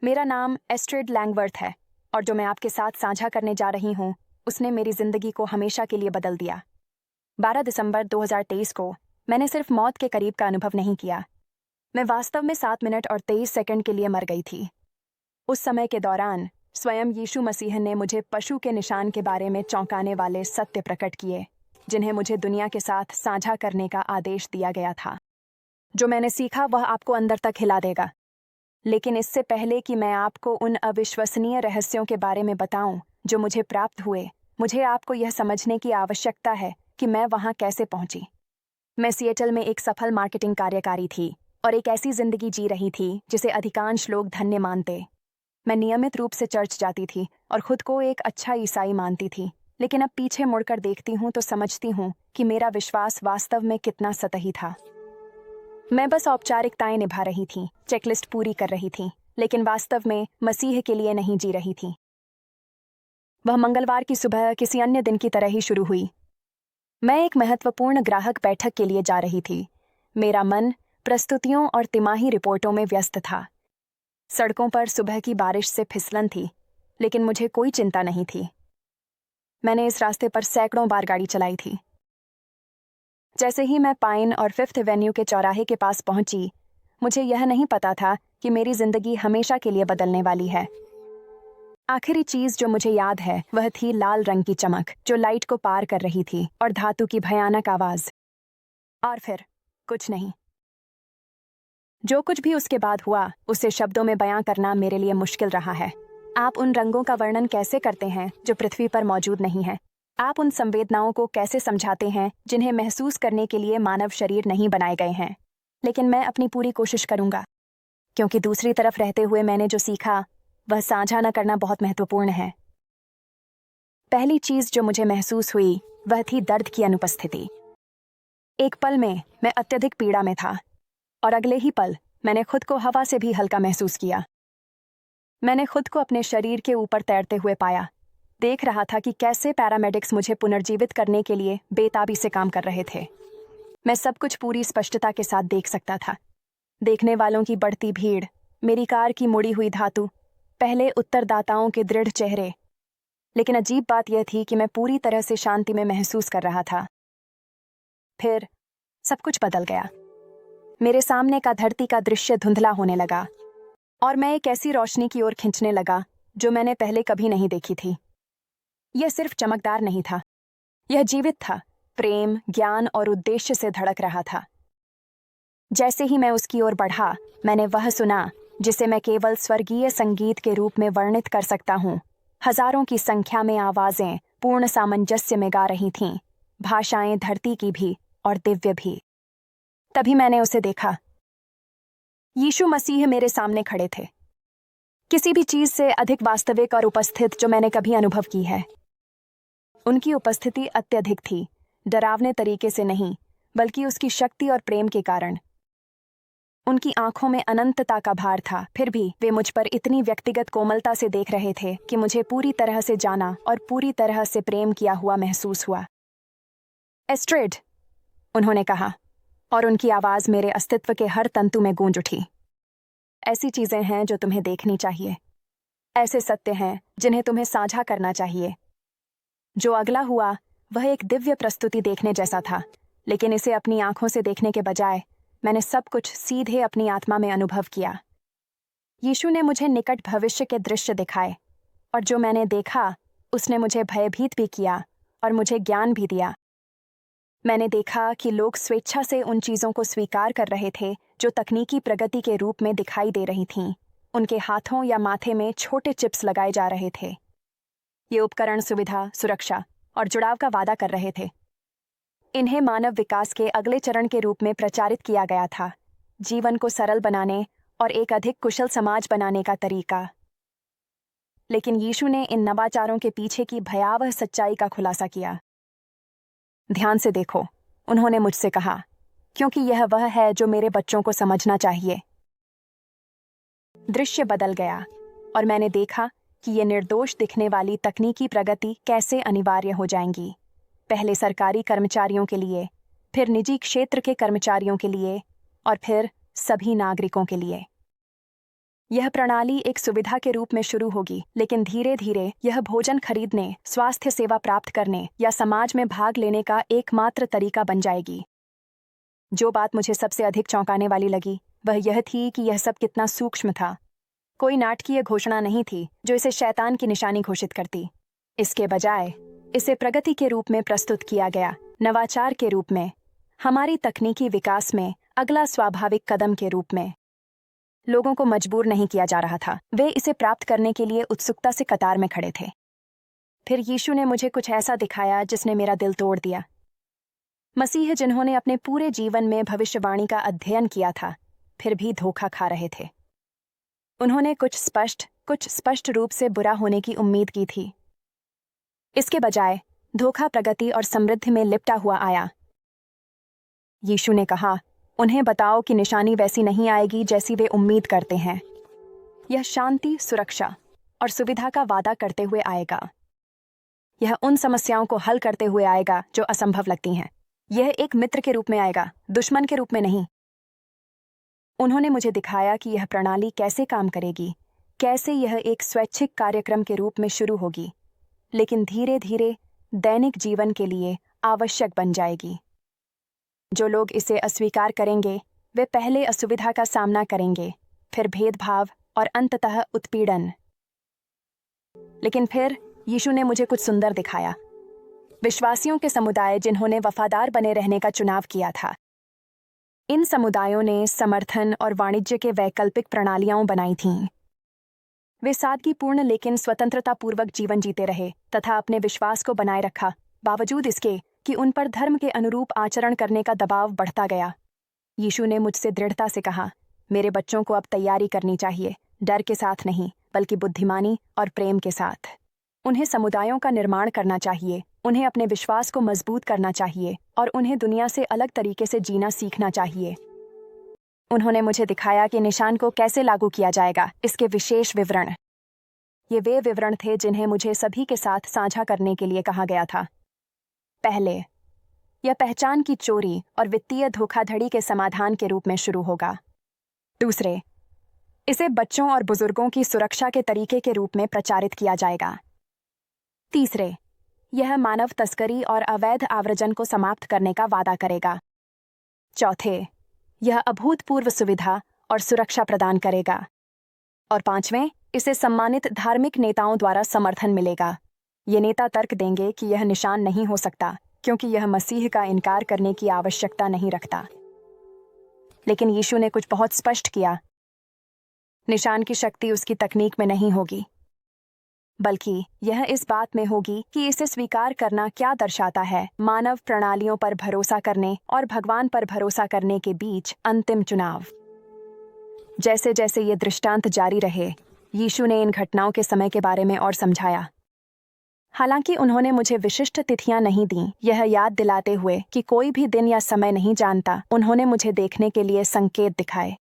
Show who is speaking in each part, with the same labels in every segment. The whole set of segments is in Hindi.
Speaker 1: मेरा नाम एस्ट्रिड लैंगवर्थ है और जो मैं आपके साथ साझा करने जा रही हूँ उसने मेरी जिंदगी को हमेशा के लिए बदल दिया। 12 दिसंबर 2023 को मैंने सिर्फ मौत के करीब का अनुभव नहीं किया, मैं वास्तव में 7 मिनट और 23 सेकंड के लिए मर गई थी। उस समय के दौरान स्वयं यीशु मसीह ने मुझे पशु के निशान के बारे में चौंकाने वाले सत्य प्रकट किए, जिन्हें मुझे दुनिया के साथ साझा करने का आदेश दिया गया था। जो मैंने सीखा वह आपको अंदर तक हिला देगा। लेकिन इससे पहले कि मैं आपको उन अविश्वसनीय रहस्यों के बारे में बताऊं जो मुझे प्राप्त हुए, मुझे आपको यह समझने की आवश्यकता है कि मैं वहां कैसे पहुंची। मैं सिएटल में एक सफल मार्केटिंग कार्यकारी थी और एक ऐसी जिंदगी जी रही थी जिसे अधिकांश लोग धन्य मानते। मैं नियमित रूप से चर्च जाती थी और खुद को एक अच्छा ईसाई मानती थी, लेकिन अब पीछे मुड़कर देखती हूँ तो समझती हूँ कि मेरा विश्वास वास्तव में कितना सतही था। मैं बस औपचारिकताएं निभा रही थी, चेकलिस्ट पूरी कर रही थी, लेकिन वास्तव में मसीह के लिए नहीं जी रही थी। वह मंगलवार की सुबह किसी अन्य दिन की तरह ही शुरू हुई। मैं एक महत्वपूर्ण ग्राहक बैठक के लिए जा रही थी। मेरा मन प्रस्तुतियों और तिमाही रिपोर्टों में व्यस्त था। सड़कों पर सुबह की बारिश से फिसलन थी, लेकिन मुझे कोई चिंता नहीं थी। मैंने इस रास्ते पर सैकड़ों बार गाड़ी चलाई थी। जैसे ही मैं पाइन और 5th एवेन्यू के चौराहे के पास पहुंची, मुझे यह नहीं पता था कि मेरी जिंदगी हमेशा के लिए बदलने वाली है। आखिरी चीज जो मुझे याद है वह थी लाल रंग की चमक जो लाइट को पार कर रही थी और धातु की भयानक आवाज। और फिर कुछ नहीं। जो कुछ भी उसके बाद हुआ उसे शब्दों में बयां करना मेरे लिए मुश्किल रहा है। आप उन रंगों का वर्णन कैसे करते हैं जो पृथ्वी पर मौजूद नहीं है? आप उन संवेदनाओं को कैसे समझाते हैं जिन्हें महसूस करने के लिए मानव शरीर नहीं बनाए गए हैं? लेकिन मैं अपनी पूरी कोशिश करूंगा, क्योंकि दूसरी तरफ रहते हुए मैंने जो सीखा वह साझा न करना बहुत महत्वपूर्ण है। पहली चीज जो मुझे महसूस हुई वह थी दर्द की अनुपस्थिति। एक पल में मैं अत्यधिक पीड़ा में था और अगले ही पल मैंने खुद को हवा से भी हल्का महसूस किया। मैंने खुद को अपने शरीर के ऊपर तैरते हुए पाया, देख रहा था कि कैसे पैरामेडिक्स मुझे पुनर्जीवित करने के लिए बेताबी से काम कर रहे थे। मैं सब कुछ पूरी स्पष्टता के साथ देख सकता था। देखने वालों की बढ़ती भीड़, मेरी कार की मुड़ी हुई धातु, पहले उत्तरदाताओं के दृढ़ चेहरे। लेकिन अजीब बात यह थी कि मैं पूरी तरह से शांति में महसूस कर रहा था। फिर सब कुछ बदल गया। मेरे सामने का धरती का दृश्य धुंधला होने लगा और मैं एक ऐसी रोशनी की ओर खींचने लगा जो मैंने पहले कभी नहीं देखी थी। यह सिर्फ चमकदार नहीं था, यह जीवित था, प्रेम, ज्ञान और उद्देश्य से धड़क रहा था। जैसे ही मैं उसकी ओर बढ़ा, मैंने वह सुना जिसे मैं केवल स्वर्गीय संगीत के रूप में वर्णित कर सकता हूँ। हजारों की संख्या में आवाजें पूर्ण सामंजस्य में गा रही थीं, भाषाएं धरती की भी और दिव्य भी। तभी मैंने उसे देखा। यीशु मसीह मेरे सामने खड़े थे, किसी भी चीज से अधिक वास्तविक और उपस्थित जो मैंने कभी अनुभव की है। उनकी उपस्थिति अत्यधिक थी, डरावने तरीके से नहीं, बल्कि उसकी शक्ति और प्रेम के कारण। उनकी आंखों में अनंतता का भार था, फिर भी वे मुझ पर इतनी व्यक्तिगत कोमलता से देख रहे थे कि मुझे पूरी तरह से जाना और पूरी तरह से प्रेम किया हुआ महसूस हुआ। एस्ट्रिड, उन्होंने कहा, और उनकी आवाज मेरे अस्तित्व के हर तंतु में गूंज उठी। ऐसी चीजें हैं जो तुम्हें देखनी चाहिए, ऐसे सत्य हैं जिन्हें तुम्हें साझा करना चाहिए। जो अगला हुआ वह एक दिव्य प्रस्तुति देखने जैसा था, लेकिन इसे अपनी आंखों से देखने के बजाय मैंने सब कुछ सीधे अपनी आत्मा में अनुभव किया। यीशु ने मुझे निकट भविष्य के दृश्य दिखाए, और जो मैंने देखा उसने मुझे भयभीत भी किया और मुझे ज्ञान भी दिया। मैंने देखा कि लोग स्वेच्छा से उन चीजों को स्वीकार कर रहे थे जो तकनीकी प्रगति के रूप में दिखाई दे रही थीं। उनके हाथों या माथे में छोटे चिप्स लगाए जा रहे थे। ये उपकरण सुविधा, सुरक्षा और जुड़ाव का वादा कर रहे थे। इन्हें मानव विकास के अगले चरण के रूप में प्रचारित किया गया था, जीवन को सरल बनाने और एक अधिक कुशल समाज बनाने का तरीका। लेकिन यीशु ने इन नवाचारों के पीछे की भयावह सच्चाई का खुलासा किया। ध्यान से देखो, उन्होंने मुझसे कहा, क्योंकि यह वह है जो मेरे बच्चों को समझना चाहिए। दृश्य बदल गया और मैंने देखा कि ये निर्दोष दिखने वाली तकनीकी प्रगति कैसे अनिवार्य हो जाएंगी, पहले सरकारी कर्मचारियों के लिए, फिर निजी क्षेत्र के कर्मचारियों के लिए और फिर सभी नागरिकों के लिए। यह प्रणाली एक सुविधा के रूप में शुरू होगी, लेकिन धीरे धीरे यह भोजन खरीदने, स्वास्थ्य सेवा प्राप्त करने या समाज में भाग लेने का एकमात्र तरीका बन जाएगी। जो बात मुझे सबसे अधिक चौंकाने वाली लगी वह यह थी कि यह सब कितना सूक्ष्म था। कोई नाटकीय घोषणा नहीं थी जो इसे शैतान की निशानी घोषित करती। इसके बजाय इसे प्रगति के रूप में प्रस्तुत किया गया, नवाचार के रूप में, हमारी तकनीकी विकास में अगला स्वाभाविक कदम के रूप में। लोगों को मजबूर नहीं किया जा रहा था, वे इसे प्राप्त करने के लिए उत्सुकता से कतार में खड़े थे। फिर यीशु ने मुझे कुछ ऐसा दिखाया जिसने मेरा दिल तोड़ दिया। मसीह जिन्होंने अपने पूरे जीवन में भविष्यवाणी का अध्ययन किया था, फिर भी धोखा खा रहे थे। उन्होंने कुछ स्पष्ट रूप से बुरा होने की उम्मीद की थी। इसके बजाय धोखा प्रगति और समृद्धि में लिपटा हुआ आया। यीशु ने कहा, उन्हें बताओ कि निशानी वैसी नहीं आएगी जैसी वे उम्मीद करते हैं। यह शांति, सुरक्षा और सुविधा का वादा करते हुए आएगा। यह उन समस्याओं को हल करते हुए आएगा जो असंभव लगती हैं। यह एक मित्र के रूप में आएगा, दुश्मन के रूप में नहीं। उन्होंने मुझे दिखाया कि यह प्रणाली कैसे काम करेगी, कैसे यह एक स्वैच्छिक कार्यक्रम के रूप में शुरू होगी, लेकिन धीरे धीरे दैनिक जीवन के लिए आवश्यक बन जाएगी। जो लोग इसे अस्वीकार करेंगे वे पहले असुविधा का सामना करेंगे, फिर भेदभाव और अंततः उत्पीड़न। लेकिन फिर यीशु ने मुझे कुछ सुंदर दिखाया। विश्वासियों के समुदाय जिन्होंने वफादार बने रहने का चुनाव किया था। इन समुदायों ने समर्थन और वाणिज्य के वैकल्पिक प्रणालियां बनाई थीं। वे सादगीपूर्ण लेकिन स्वतंत्रतापूर्वक जीवन जीते रहे तथा अपने विश्वास को बनाए रखा, बावजूद इसके कि उन पर धर्म के अनुरूप आचरण करने का दबाव बढ़ता गया। यीशु ने मुझसे दृढ़ता से कहा, मेरे बच्चों को अब तैयारी करनी चाहिए, डर के साथ नहीं बल्कि बुद्धिमानी और प्रेम के साथ। उन्हें समुदायों का निर्माण करना चाहिए, उन्हें अपने विश्वास को मजबूत करना चाहिए और उन्हें दुनिया से अलग तरीके से जीना सीखना चाहिए। उन्होंने मुझे दिखाया कि निशान को कैसे लागू किया जाएगा, इसके विशेष विवरण। ये वे विवरण थे जिन्हें मुझे सभी के साथ साझा करने के लिए कहा गया था। पहले, यह पहचान की चोरी और वित्तीय धोखाधड़ी के समाधान के रूप में शुरू होगा। दूसरे, इसे बच्चों और बुजुर्गों की सुरक्षा के तरीके के रूप में प्रचारित किया जाएगा। तीसरे, यह मानव तस्करी और अवैध आव्रजन को समाप्त करने का वादा करेगा। चौथे, यह अभूतपूर्व सुविधा और सुरक्षा प्रदान करेगा। और पांचवें, इसे सम्मानित धार्मिक नेताओं द्वारा समर्थन मिलेगा। ये नेता तर्क देंगे कि यह निशान नहीं हो सकता क्योंकि यह मसीह का इनकार करने की आवश्यकता नहीं रखता। लेकिन यीशु ने कुछ बहुत स्पष्ट किया। निशान की शक्ति उसकी तकनीक में नहीं होगी, बल्कि यह इस बात में होगी कि इसे स्वीकार करना क्या दर्शाता है, मानव प्रणालियों पर भरोसा करने और भगवान पर भरोसा करने के बीच अंतिम चुनाव। जैसे जैसे ये दृष्टांत जारी रहे, यीशु ने इन घटनाओं के समय के बारे में और समझाया। हालांकि उन्होंने मुझे विशिष्ट तिथियां नहीं दी, यह याद दिलाते हुए कि कोई भी दिन या समय नहीं जानता, उन्होंने मुझे देखने के लिए संकेत दिखाए।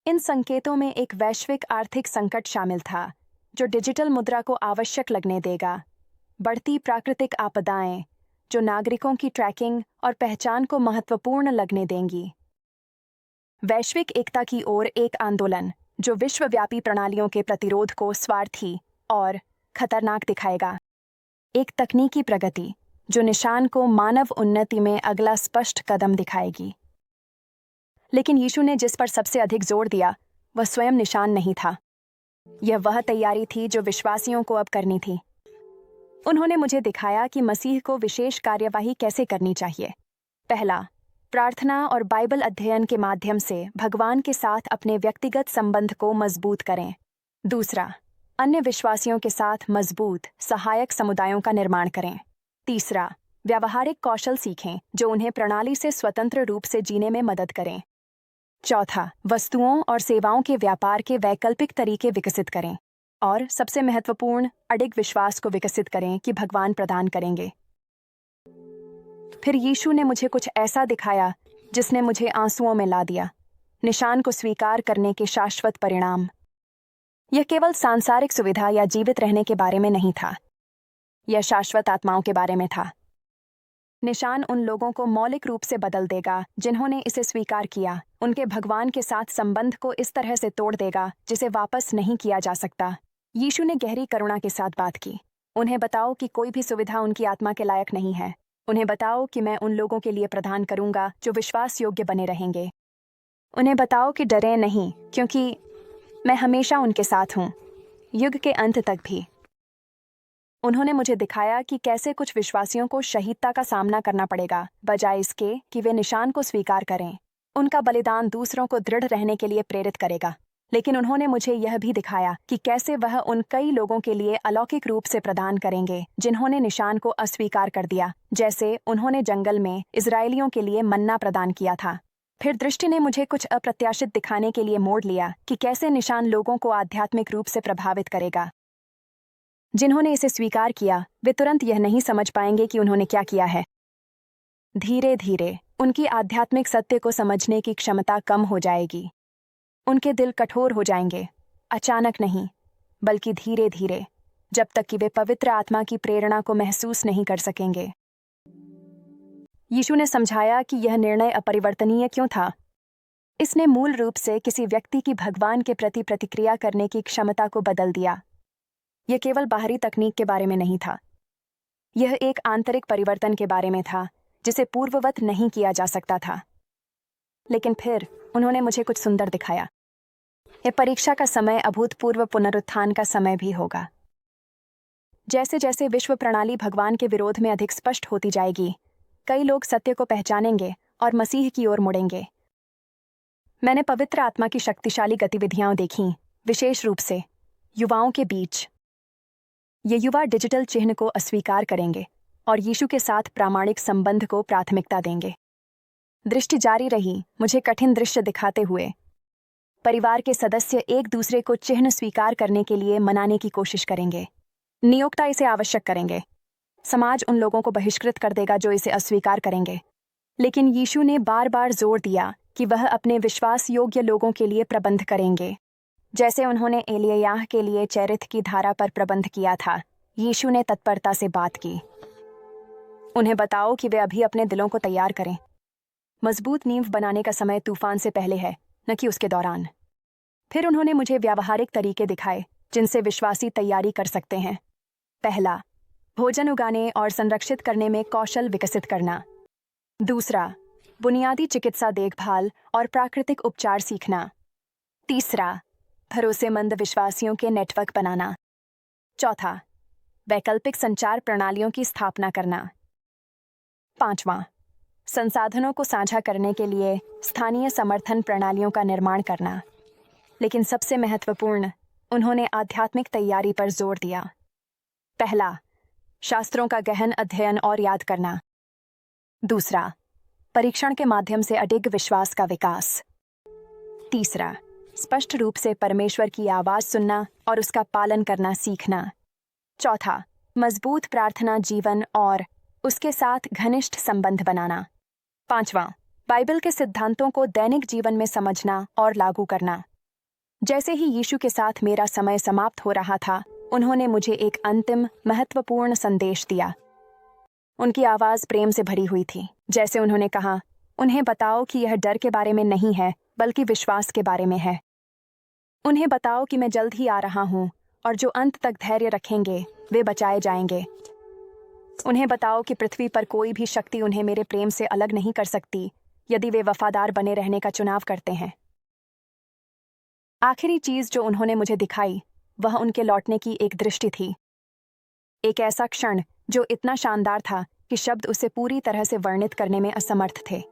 Speaker 1: इन संकेतों में एक वैश्विक आर्थिक संकट शामिल था जो डिजिटल मुद्रा को आवश्यक लगने देगा, बढ़ती प्राकृतिक आपदाएं जो नागरिकों की ट्रैकिंग और पहचान को महत्वपूर्ण लगने देंगी, वैश्विक एकता की ओर एक आंदोलन जो विश्वव्यापी प्रणालियों के प्रतिरोध को स्वार्थी और खतरनाक दिखाएगा, एक तकनीकी प्रगति जो निशान को मानव उन्नति में अगला स्पष्ट कदम दिखाएगी। लेकिन यीशु ने जिस पर सबसे अधिक जोर दिया वह स्वयं निशान नहीं था। यह वह तैयारी थी जो विश्वासियों को अब करनी थी। उन्होंने मुझे दिखाया कि मसीह को विशेष कार्यवाही कैसे करनी चाहिए। पहला, प्रार्थना और बाइबल अध्ययन के माध्यम से भगवान के साथ अपने व्यक्तिगत संबंध को मजबूत करें। दूसरा, अन्य विश्वासियों के साथ मजबूत, सहायक समुदायों का निर्माण करें। तीसरा, व्यावहारिक कौशल सीखें जो उन्हें प्रणाली से स्वतंत्र रूप से जीने में मदद करें। चौथा, वस्तुओं और सेवाओं के व्यापार के वैकल्पिक तरीके विकसित करें। और सबसे महत्वपूर्ण, अडिग विश्वास को विकसित करें कि भगवान प्रदान करेंगे। फिर यीशु ने मुझे कुछ ऐसा दिखाया जिसने मुझे आंसुओं में ला दिया। निशान को स्वीकार करने के शाश्वत परिणाम। यह केवल सांसारिक सुविधा या जीवित रहने के बारे में नहीं था, यह शाश्वत आत्माओं के बारे में था। निशान उन लोगों को मौलिक रूप से बदल देगा जिन्होंने इसे स्वीकार किया। उनके भगवान के साथ संबंध को इस तरह से तोड़ देगा जिसे वापस नहीं किया जा सकता। यीशु ने गहरी करुणा के साथ बात की। उन्हें बताओ कि कोई भी सुविधा उनकी आत्मा के लायक नहीं है। उन्हें बताओ कि मैं उन लोगों के लिए प्रदान करूंगा जो विश्वास योग्य बने रहेंगे। उन्हें बताओ कि डरें नहीं, क्योंकि मैं हमेशा उनके साथ हूं, युग के अंत तक भी। उन्होंने मुझे दिखाया कि कैसे कुछ विश्वासियों को शहीदता का सामना करना पड़ेगा बजाय इसके कि वे निशान को स्वीकार करें। उनका बलिदान दूसरों को दृढ़ रहने के लिए प्रेरित करेगा। लेकिन उन्होंने मुझे यह भी दिखाया कि कैसे वह उन कई लोगों के लिए अलौकिक रूप से प्रदान करेंगे जिन्होंने निशान को अस्वीकार कर दिया, जैसे उन्होंने जंगल में इजरायलियों के लिए मन्ना प्रदान किया था। फिर दृष्टि ने मुझे कुछ अप्रत्याशित दिखाने के लिए मोड़ लिया कि कैसे निशान लोगों को आध्यात्मिक रूप से प्रभावित करेगा। जिन्होंने इसे स्वीकार किया वे तुरंत यह नहीं समझ पाएंगे कि उन्होंने क्या किया है। धीरे धीरे उनकी आध्यात्मिक सत्य को समझने की क्षमता कम हो जाएगी। उनके दिल कठोर हो जाएंगे, अचानक नहीं बल्कि धीरे धीरे, जब तक कि वे पवित्र आत्मा की प्रेरणा को महसूस नहीं कर सकेंगे। यीशु ने समझाया कि यह निर्णय अपरिवर्तनीय क्यों था। इसने मूल रूप से किसी व्यक्ति की भगवान के प्रति प्रतिक्रिया करने की क्षमता को बदल दिया। यह केवल बाहरी तकनीक के बारे में नहीं था, यह एक आंतरिक परिवर्तन के बारे में था जिसे पूर्ववत नहीं किया जा सकता था। लेकिन फिर उन्होंने मुझे कुछ सुंदर दिखाया। यह परीक्षा का समय अभूतपूर्व पुनरुत्थान का समय भी होगा। जैसे जैसे विश्व प्रणाली भगवान के विरोध में अधिक स्पष्ट होती जाएगी, कई लोग सत्य को पहचानेंगे और मसीह की ओर मुड़ेंगे। मैंने पवित्र आत्मा की शक्तिशाली गतिविधियां देखीं, विशेष रूप से युवाओं के बीच। ये युवा डिजिटल चिह्न को अस्वीकार करेंगे और यीशु के साथ प्रामाणिक संबंध को प्राथमिकता देंगे। दृष्टि जारी रही मुझे कठिन दृश्य दिखाते हुए। परिवार के सदस्य एक दूसरे को चिह्न स्वीकार करने के लिए मनाने की कोशिश करेंगे। नियोक्ता इसे आवश्यक करेंगे। समाज उन लोगों को बहिष्कृत कर देगा जो इसे अस्वीकार करेंगे। लेकिन यीशु ने बार बार जोर दिया कि वह अपने विश्वास योग्य लोगों के लिए प्रबंध करेंगे, जैसे उन्होंने एलिय्याह के लिए चैरिथ की धारा पर प्रबंध किया था। यीशु ने तत्परता से बात की। उन्हें बताओ कि वे अभी अपने दिलों को तैयार करें। मजबूत नींव बनाने का समय तूफान से पहले है, न कि उसके दौरान। फिर उन्होंने मुझे व्यावहारिक तरीके दिखाए जिनसे विश्वासी तैयारी कर सकते हैं। पहला, भोजन उगाने और संरक्षित करने में कौशल विकसित करना। दूसरा, बुनियादी चिकित्सा देखभाल और प्राकृतिक उपचार सीखना। तीसरा, भरोसेमंद विश्वासियों के नेटवर्क बनाना। चौथा, वैकल्पिक संचार प्रणालियों की स्थापना करना। पांचवां, संसाधनों को साझा करने के लिए स्थानीय समर्थन प्रणालियों का निर्माण करना। लेकिन सबसे महत्वपूर्ण, उन्होंने आध्यात्मिक तैयारी पर जोर दिया। पहला, शास्त्रों का गहन अध्ययन और याद करना। दूसरा, परीक्षण के माध्यम से अडिग विश्वास का विकास। तीसरा, स्पष्ट रूप से परमेश्वर की आवाज सुनना और उसका पालन करना सीखना। चौथा, मजबूत प्रार्थना जीवन और उसके साथ घनिष्ठ संबंध बनाना। पांचवां, बाइबल के सिद्धांतों को दैनिक जीवन में समझना और लागू करना। जैसे ही यीशु के साथ मेरा समय समाप्त हो रहा था, उन्होंने मुझे एक अंतिम महत्वपूर्ण संदेश दिया। उनकी आवाज प्रेम से भरी हुई थी। जैसे उन्होंने कहा, उन्हें बताओ कि यह डर के बारे में नहीं है बल्कि विश्वास के बारे में है। उन्हें बताओ कि मैं जल्द ही आ रहा हूं और जो अंत तक धैर्य रखेंगे वे बचाए जाएंगे। उन्हें बताओ कि पृथ्वी पर कोई भी शक्ति उन्हें मेरे प्रेम से अलग नहीं कर सकती यदि वे वफादार बने रहने का चुनाव करते हैं। आखिरी चीज जो उन्होंने मुझे दिखाई वह उनके लौटने की एक दृष्टि थी। एक ऐसा क्षण जो इतना शानदार था कि शब्द उसे पूरी तरह से वर्णित करने में असमर्थ थे।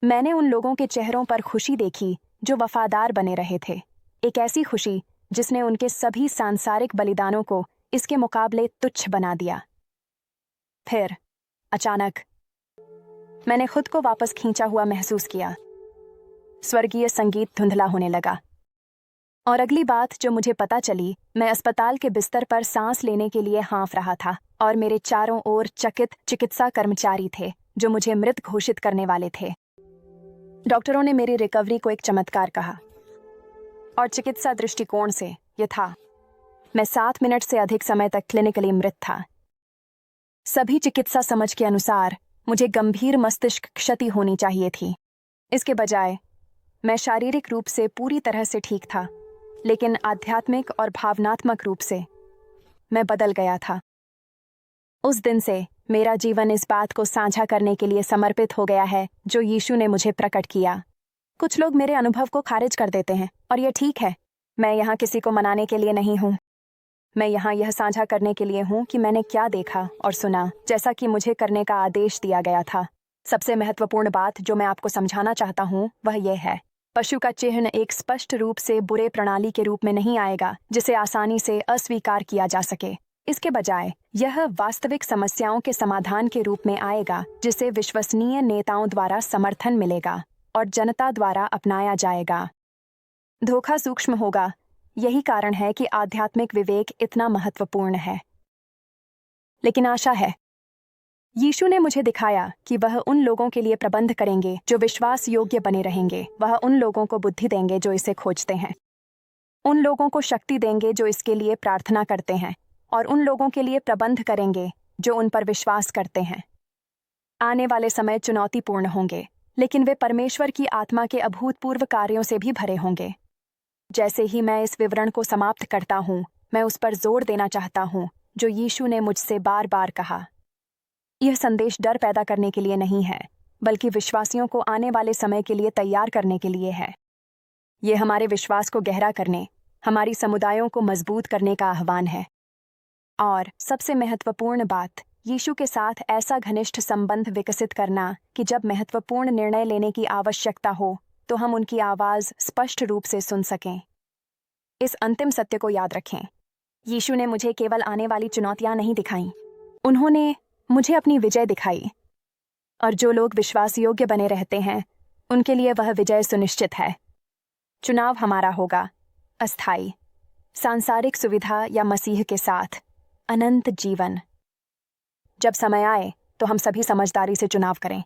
Speaker 1: मैंने उन लोगों के चेहरों पर खुशी देखी जो वफादार बने रहे थे। एक ऐसी खुशी जिसने उनके सभी सांसारिक बलिदानों को इसके मुकाबले तुच्छ बना दिया। फिर अचानक मैंने खुद को वापस खींचा हुआ महसूस किया। स्वर्गीय संगीत धुंधला होने लगा। और अगली बात जो मुझे पता चली, मैं अस्पताल के बिस्तर पर सांस लेने के लिए हाँफ रहा था और मेरे चारों ओर चकित चिकित्सा कर्मचारी थे जो मुझे मृत घोषित करने वाले थे। डॉक्टरों ने मेरी रिकवरी को एक चमत्कार कहा और चिकित्सा दृष्टिकोण से यह था। मैं 7 मिनट से अधिक समय तक क्लिनिकली मृत था। सभी चिकित्सा समझ के अनुसार मुझे गंभीर मस्तिष्क क्षति होनी चाहिए थी। इसके बजाय मैं शारीरिक रूप से पूरी तरह से ठीक था, लेकिन आध्यात्मिक और भावनात्मक रूप से मैं बदल गया था। उस दिन से मेरा जीवन इस बात को साझा करने के लिए समर्पित हो गया है जो यीशु ने मुझे प्रकट किया। कुछ लोग मेरे अनुभव को खारिज कर देते हैं और यह ठीक है। मैं यहाँ किसी को मनाने के लिए नहीं हूँ। मैं यहाँ यह साझा करने के लिए हूँ कि मैंने क्या देखा और सुना, जैसा कि मुझे करने का आदेश दिया गया था। सबसे महत्वपूर्ण बात जो मैं आपको समझाना चाहता हूँ वह यह है, पशु का चिन्ह एक स्पष्ट रूप से बुरे प्रणाली के रूप में नहीं आएगा जिसे आसानी से अस्वीकार किया जा सके। इसके बजाय यह वास्तविक समस्याओं के समाधान के रूप में आएगा जिसे विश्वसनीय नेताओं द्वारा समर्थन मिलेगा और जनता द्वारा अपनाया जाएगा। धोखा सूक्ष्म होगा। यही कारण है कि आध्यात्मिक विवेक इतना महत्वपूर्ण है। लेकिन आशा है, यीशु ने मुझे दिखाया कि वह उन लोगों के लिए प्रबंध करेंगे जो विश्वास योग्य बने रहेंगे। वह उन लोगों को बुद्धि देंगे जो इसे खोजते हैं, उन लोगों को शक्ति देंगे जो इसके लिए प्रार्थना करते हैं, और उन लोगों के लिए प्रबंध करेंगे जो उन पर विश्वास करते हैं। आने वाले समय चुनौतीपूर्ण होंगे, लेकिन वे परमेश्वर की आत्मा के अभूतपूर्व कार्यों से भी भरे होंगे। जैसे ही मैं इस विवरण को समाप्त करता हूँ, मैं उस पर जोर देना चाहता हूँ जो यीशु ने मुझसे बार बार कहा। यह संदेश डर पैदा करने के लिए नहीं है, बल्कि विश्वासियों को आने वाले समय के लिए तैयार करने के लिए है। यह हमारे विश्वास को गहरा करने, हमारी समुदायों को मजबूत करने का आह्वान है। और सबसे महत्वपूर्ण बात, यीशु के साथ ऐसा घनिष्ठ संबंध विकसित करना कि जब महत्वपूर्ण निर्णय लेने की आवश्यकता हो तो हम उनकी आवाज़ स्पष्ट रूप से सुन सकें। इस अंतिम सत्य को याद रखें, यीशु ने मुझे केवल आने वाली चुनौतियां नहीं दिखाईं, उन्होंने मुझे अपनी विजय दिखाई। और जो लोग विश्वास योग्य बने रहते हैं, उनके लिए वह विजय सुनिश्चित है। चुनाव हमारा होगा, अस्थायी, सांसारिक सुविधा या मसीह के साथ अनंत जीवन। जब समय आए तो हम सभी समझदारी से चुनाव करें।